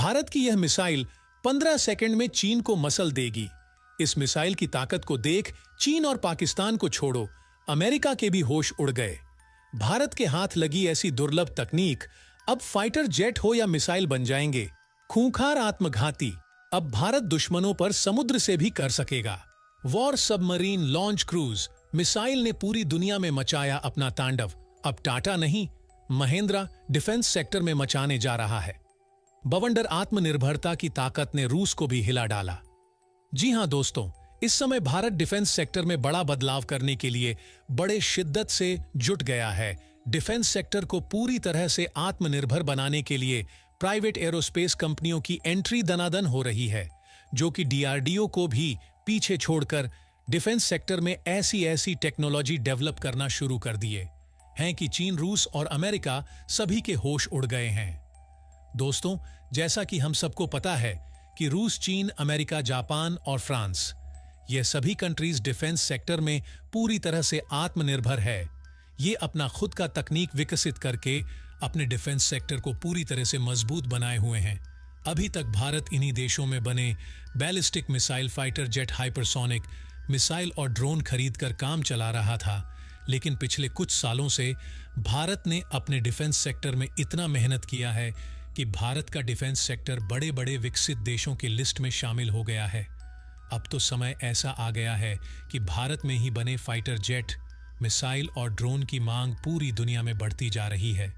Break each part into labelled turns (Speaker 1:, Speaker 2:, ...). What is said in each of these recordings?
Speaker 1: भारत की यह missile 15 second में चीन को मसल देगी। इस मिसाइल की ताकत को देख चीन और पाकिस्तान को छोड़ो, अमेरिका के भी होश उड़ गए। भारत के हाथ लगी ऐसी दुर्लभ तकनीक अब फाइटर जेट हो या मिसाइल बन जाएंगे खूंखार आत्मघाती। अब भारत दुश्मनों पर समुद्र से भी कर सकेगा। War submarine launch cruise missile ने पूरी दुनिया में मचाया अपना तांडव। अब टाटा नहीं, महिंद्रा डिफेंस सेक्टर में मचाने जा रहा है। बवंडर आत्मनिर्भरता की ताकत ने रूस को भी हिला डाला। जी हां दोस्तों, इस समय भारत डिफेंस सेक्टर में बड़ा बदलाव करने के लिए बड़े शिद्दत से जुट गया है। डिफेंस सेक्टर को पूरी तरह से आत्मनिर्भर बनाने के लिए प्राइवेट एरोस्पेस कंपनियों की एंट्री दनादन हो रही है, जो कि डीआरडीओ को भी पीछे छोड़कर डिफेंस सेक्टर में ऐसी ऐसी टेक्नोलॉजी डेवलप करना शुरू कर दिए हैं कि चीन, रूस और अमेरिका सभी के होश उड़ गए हैं। दोस्तों, जैसा कि हम सबको पता है कि रूस, चीन, अमेरिका, जापान और फ्रांस, ये सभी कंट्रीज डिफेंस सेक्टर में पूरी तरह से आत्मनिर्भर है। ये अपना खुद का तकनीक विकसित करके अपने डिफेंस सेक्टर को पूरी तरह से मजबूत बनाए हुए हैं। अभी तक भारत इन्हीं देशों में बने ballistic missile, fighter jet, hypersonic missile और ड्रोन खरीदकर काम चला रहा था, लेकिन पिछले कुछ सालों से भारत ने अपने डिफेंस सेक्टर में इतना मेहनत किया है कि भारत का डिफेंस सेक्टर बड़े बड़े विकसित देशों की लिस्ट में शामिल हो गया है। अब तो समय ऐसा आ गया है कि भारत में ही बने फाइटर जेट, मिसाइल और ड्रोन की मांग पूरी दुनिया में बढ़ती जा रही है,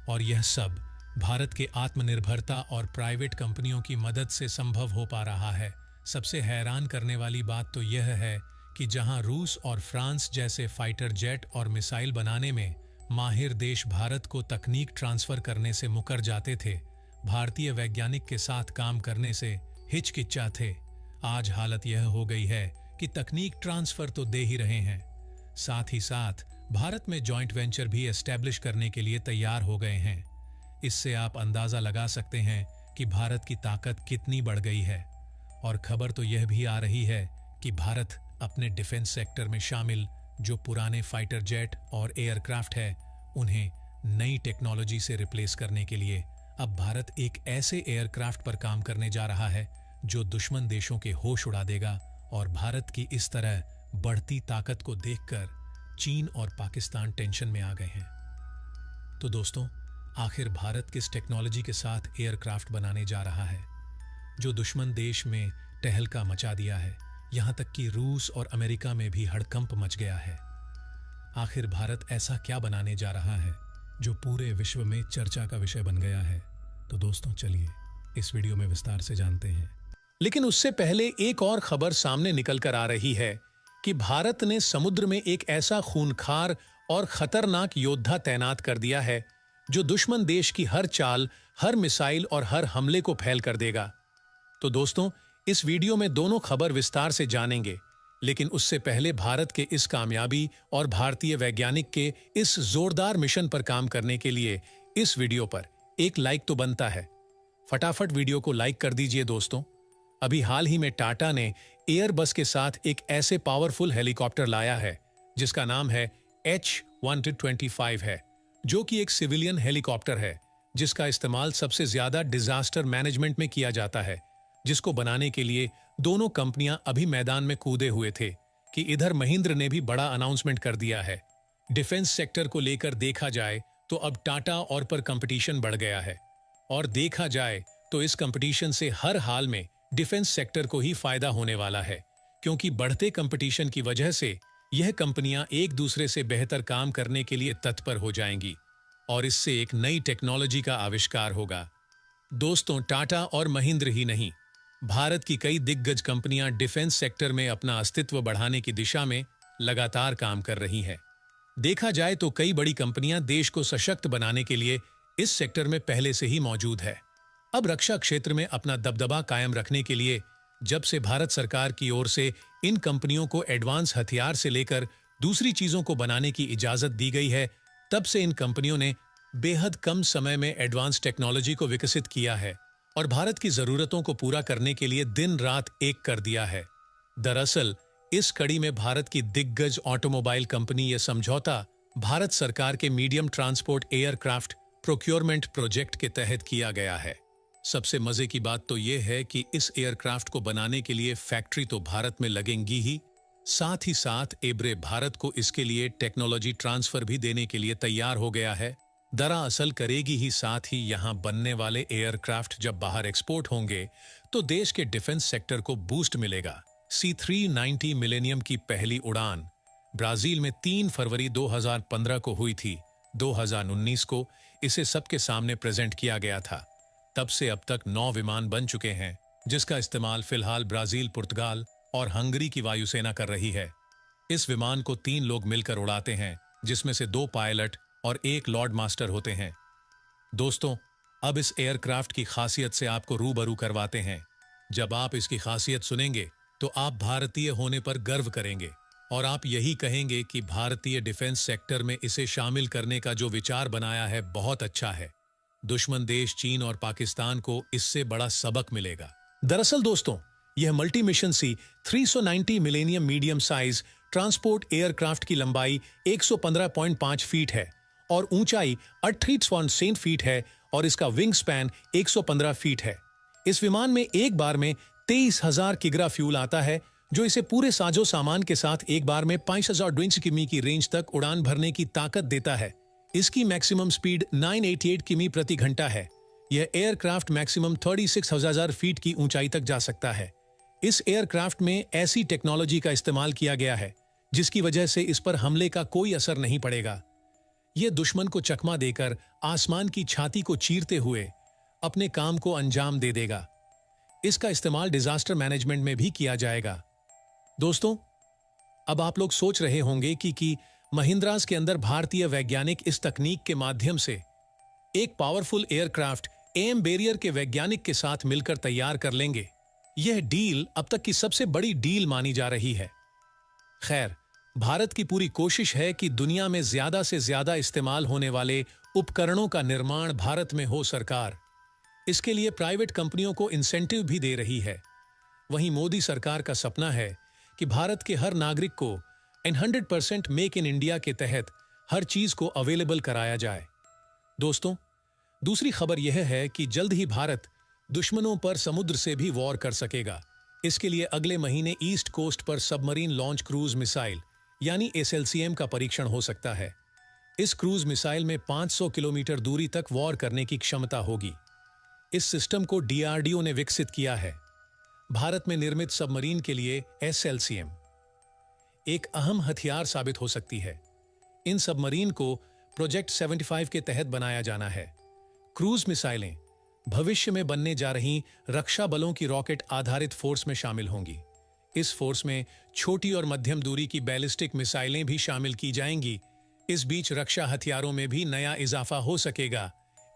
Speaker 1: और यह सब भारत के आत्मनिर्भरता और प्राइवेट कंपनियों की मदद से संभव हो पा रहा है। सबसे हैरान करने वाली बात तो यह है कि जहां रूस और फ्रांस जैसे फाइटर जेट और मिसाइल बनाने में माहिर देश भारत को तकनीक ट्रांसफर करने से मुकर जाते थे, भारतीय वैज्ञानिक के साथ काम करने से हिचकिचा थे, आज हालत यह हो गई है कि तकनीक ट्रांसफर तो दे ही रहे हैं, साथ ही साथ भारत में जॉइंट वेंचर भी एस्टेब्लिश करने के लिए तैयार हो गए हैं। इससे आप अंदाजा लगा सकते हैं कि भारत की ताकत कितनी बढ़ गई है। और खबर तो यह भी आ रही है कि भारत अपने डिफेंस सेक्टर में शामिल जो पुराने फाइटर जेट और एयरक्राफ्ट है, उन्हें नई टेक्नोलॉजी से रिप्लेस करने के लिए अब भारत एक ऐसे एयरक्राफ्ट पर काम करने जा रहा है जो दुश्मन देशों के होश उड़ा देगा। और भारत की इस तरह बढ़ती ताकत को देखकर चीन और पाकिस्तान टेंशन में आ गए हैं। तो दोस्तों, आखिर भारत किस टेक्नोलॉजी के साथ एयरक्राफ्ट बनाने जा रहा है जो दुश्मन देश में तहलका मचा दिया है? यहां तक कि रूस और अमेरिका में भी हड़कंप मच गया है। आखिर भारत ऐसा क्या बनाने जा रहा है जो पूरे विश्व में चर्चा का विषय बन गया है? तो दोस्तों, चलिए इस वीडियो में विस्तार से जानते हैं। लेकिन उससे पहले एक और खबर सामने निकल कर आ रही है कि भारत ने समुद्र में एक ऐसा खूंखार और खतरनाक योद्धा तैनात कर दिया है जो दुश्मन देश की हर चाल, हर मिसाइल और हर हमले को फैल कर देगा। तो दोस्तों, इस वीडियो में दोनों खबर विस्तार से जानेंगे, लेकिन उससे पहले भारत के इस कामयाबी और भारतीय वैज्ञानिक के इस जोरदार मिशन पर काम करने के लिए इस वीडियो पर एक लाइक तो बनता है। फटाफट वीडियो को लाइक कर दीजिए दोस्तों। अभी हाल ही में टाटा ने एयरबस के साथ एक ऐसे पावरफुल हेलीकॉप्टर लाया है जिसका नाम है H-125 है, जो कि एक सिविलियन हेलीकॉप्टर है जिसका इस्तेमाल सबसे ज्यादा डिजास्टर मैनेजमेंट में किया जाता है, जिसको बनाने के लिए दोनों कंपनियां अभी मैदान में कूदे हुए थे कि इधर महिंद्र ने भी बड़ा अनाउंसमेंट कर दिया है। डिफेंस सेक्टर को लेकर देखा जाए तो अब टाटा और पर कंपटीशन बढ़ गया है, और देखा जाए तो इस कंपटीशन से हर हाल में डिफेंस सेक्टर को ही फायदा होने वाला है, क्योंकि बढ़ते कंपटीशन की वजह से यह कंपनियां एक दूसरे से बेहतर काम करने के लिए तत्पर हो जाएंगी और इससे एक नई टेक्नोलॉजी का आविष्कार होगा। दोस्तों, टाटा और महिंद्र ही नहीं, भारत की कई दिग्गज कंपनियां डिफेंस सेक्टर में अपना अस्तित्व बढ़ाने की दिशा में लगातार काम कर रही हैं। देखा जाए तो कई बड़ी कंपनियां देश को सशक्त बनाने के लिए इस सेक्टर में पहले से ही मौजूद है। अब रक्षा क्षेत्र में अपना दबदबा कायम रखने के लिए जब से भारत सरकार की ओर से इन कंपनियों को एडवांस हथियार से लेकर दूसरी चीजों को बनाने की इजाजत दी गई है, तब से इन कंपनियों ने बेहद कम समय में एडवांस टेक्नोलॉजी को विकसित किया है और भारत की जरूरतों को पूरा करने के लिए दिन रात एक कर दिया है। दरअसल इस कड़ी में भारत की दिग्गज ऑटोमोबाइल कंपनी यह समझौता भारत सरकार के medium transport aircraft procurement project के तहत किया गया है। सबसे मजे की बात तो यह है कि इस एयरक्राफ्ट को बनाने के लिए फैक्ट्री तो भारत में लगेंगी ही, साथ ही साथ एब्रे भारत को इसके लिए टेक्नोलॉजी ट्रांसफर भी देने के लिए तैयार हो गया है। दरअसल करेगी ही, साथ ही यहां बनने वाले एयरक्राफ्ट जब बाहर एक्सपोर्ट होंगे तो देश के डिफेंस सेक्टर को बूस्ट मिलेगा। C-390 मिलेनियम की पहली उड़ान ब्राजील में 3 फरवरी 2015 को हुई थी। 2019 को इसे सबके सामने प्रेजेंट किया गया था। तब से अब तक 9 विमान बन चुके हैं, जिसका इस्तेमाल फिलहाल ब्राजील, पुर्तगाल और हंगरी की वायुसेना कर रही है। इस विमान को 3 लोग मिलकर उड़ाते हैं, जिसमें से 2 पायलट और 1 लॉर्ड मास्टर होते हैं। दोस्तों, अब इस एयरक्राफ्ट की खासियत से आपको रूबरू करवाते हैं। जब आप इसकी खासियत सुनेंगे तो आप भारतीय होने पर गर्व करेंगे और आप यही कहेंगे कि भारतीय डिफेंस सेक्टर में इसे शामिल करने का जो विचार बनाया है बहुत अच्छा है। दुश्मन देश चीन और पाकिस्तान को इससे बड़ा सबक मिलेगा। दरअसल दोस्तों, यह multi mission C-390 millennium medium size transport aircraft की लंबाई 115.5 फीट है और ऊंचाई 38.7 फीट है और इसका विंग स्पैन 115 फीट है। इस विमान में एक बार में 23,000 किग्रा फ्यूल आता है, जो इसे पूरे साजो सामान के साथ एक बार में 5,020 किमी की रेंज तक उड़ान भरने की ताकत देता है। इसकी मैक्सिमम स्पीड 988 किमी प्रति घंटा है। यह एयरक्राफ्ट मैक्सिमम 36,000 फीट की ऊंचाई तक जा सकता है। इस एयरक्राफ्ट में ऐसी टेक्नोलॉजी का इस्तेमाल किया गया है जिसकी वजह से इस पर हमले का कोई असर नहीं पड़ेगा। यह दुश्मन को चकमा देकर आसमान की छाती को चीरते हुए अपने काम को अंजाम दे देगा। इसका इस्तेमाल डिजास्टर मैनेजमेंट में भी किया जाएगा। दोस्तों, अब आप लोग सोच रहे होंगे कि महिंद्रास के अंदर भारतीय वैज्ञानिक इस तकनीक के माध्यम से एक पावरफुल एयरक्राफ्ट एम बैरियर के वैज्ञानिक के साथ मिलकर तैयार कर लेंगे। यह डील अब तक की सबसे बड़ी डील मानी जा रही है। खैर, भारत की पूरी कोशिश है कि दुनिया में ज्यादा से ज्यादा इस्तेमाल होने वाले उपकरणों का निर्माण भारत में हो। सरकार इसके लिए प्राइवेट कंपनियों को इंसेंटिव भी दे रही है। वहीं मोदी सरकार का सपना है कि भारत के हर नागरिक को 100% मेक इन इंडिया के तहत हर चीज को अवेलेबल कराया जाए। दोस्तों, दूसरी खबर यह है कि जल्द ही भारत दुश्मनों पर समुद्र से भी वॉर कर सकेगा। इसके लिए अगले महीने ईस्ट कोस्ट पर सबमरीन लॉन्च क्रूज मिसाइल यानी SLCM का परीक्षण हो सकता है। इस क्रूज मिसाइल में 500 किलोमीटर दूरी तक वॉर करने की क्षमता होगी। इस सिस्टम को DRDO ने विकसित किया है। भारत में निर्मित सबमरीन के लिए SLCM एक अहम हथियार साबित हो सकती है। इन सबमरीन को प्रोजेक्ट 75 के तहत बनाया जाना है। क्रूज मिसाइलें भविष्य में बनने जा रही रक्षा बलों की रॉकेट आधारित फोर्स में शामिल होंगी। इस फोर्स में छोटी और मध्यम दूरी की बैलिस्टिक मिसाइलें भी शामिल की जाएंगी। इस बीच रक्षा हथियारों में भी नया इजाफा हो सकेगा।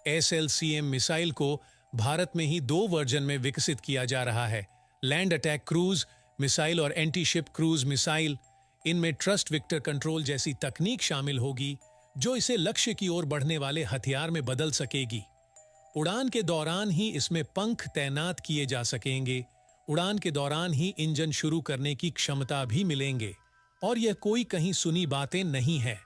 Speaker 1: SLCM मिसाइल को भारत में ही 2 वर्जन में विकसित किया जा रहा है, लैंड अटैक क्रूज मिसाइल और एंटी शिप क्रूज मिसाइल। इनमें ट्रस्ट वेक्टर कंट्रोल जैसी तकनीक शामिल होगी जो इसे लक्ष्य की ओर बढ़ने वाले हथियार में बदल सकेगी। उड़ान के दौरान ही इसमें पंख तैनात किए जा सकेंगे। उड़ान के दौरान ही इंजन शुरू करने की क्षमता भी मिलेंगे। और यह कोई कहीं सुनी बातें नहीं है,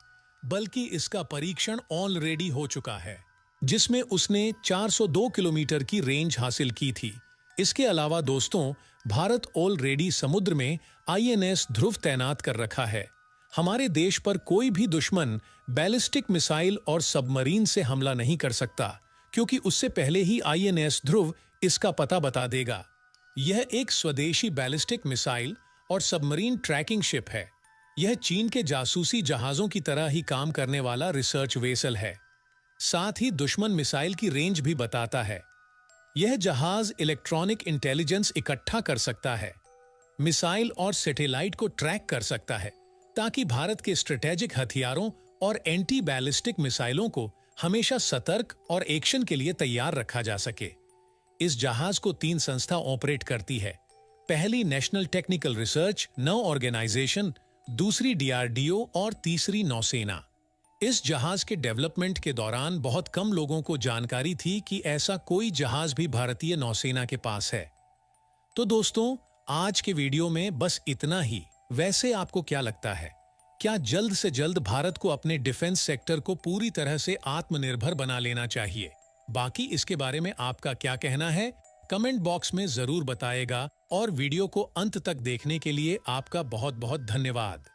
Speaker 1: बल्कि इसका परीक्षण ऑलरेडी हो चुका है, जिसमें उसने 402 किलोमीटर की रेंज हासिल की थी। इसके अलावा दोस्तों, भारत ऑलरेडी समुद्र में INS ध्रुव तैनात कर रखा है। हमारे देश पर कोई भी दुश्मन बैलिस्टिक मिसाइल और सबमरीन से हमला नहीं कर सकता, क्योंकि उससे पहले ही INS ध्रुव इसका पता बता देगा। यह एक स्वदेशी बैलिस्टिक मिसाइल और सबमरीन ट्रैकिंग शिप है। यह चीन के जासूसी जहाजों की तरह ही काम करने वाला रिसर्च वेसल है। साथ ही दुश्मन मिसाइल की रेंज भी बताता है। यह जहाज इलेक्ट्रॉनिक इंटेलिजेंस इकट्ठा कर सकता है, मिसाइल और सैटेलाइट को ट्रैक कर सकता है, ताकि भारत के स्ट्रेटेजिक हथियारों और एंटी बैलिस्टिक मिसाइलों को हमेशा सतर्क और एक्शन के लिए तैयार रखा जा सके। इस जहाज को 3 संस्था ऑपरेट करती है। पहली नेशनल टेक्निकल रिसर्च नौ ऑर्गेनाइजेशन, दूसरी DRDO और तीसरी नौसेना। इस जहाज के डेवलपमेंट के दौरान बहुत कम लोगों को जानकारी थी कि ऐसा कोई जहाज भी भारतीय नौसेना के पास है। तो दोस्तों, आज के वीडियो में बस इतना ही। वैसे आपको क्या लगता है, क्या जल्द से जल्द भारत को अपने डिफेंस सेक्टर को पूरी तरह से आत्मनिर्भर बना लेना चाहिए? बाकी इसके बारे में आपका क्या कहना है, कमेंट बॉक्स में जरूर बताएगा और वीडियो को अंत तक देखने के लिए आपका बहुत बहुत धन्यवाद।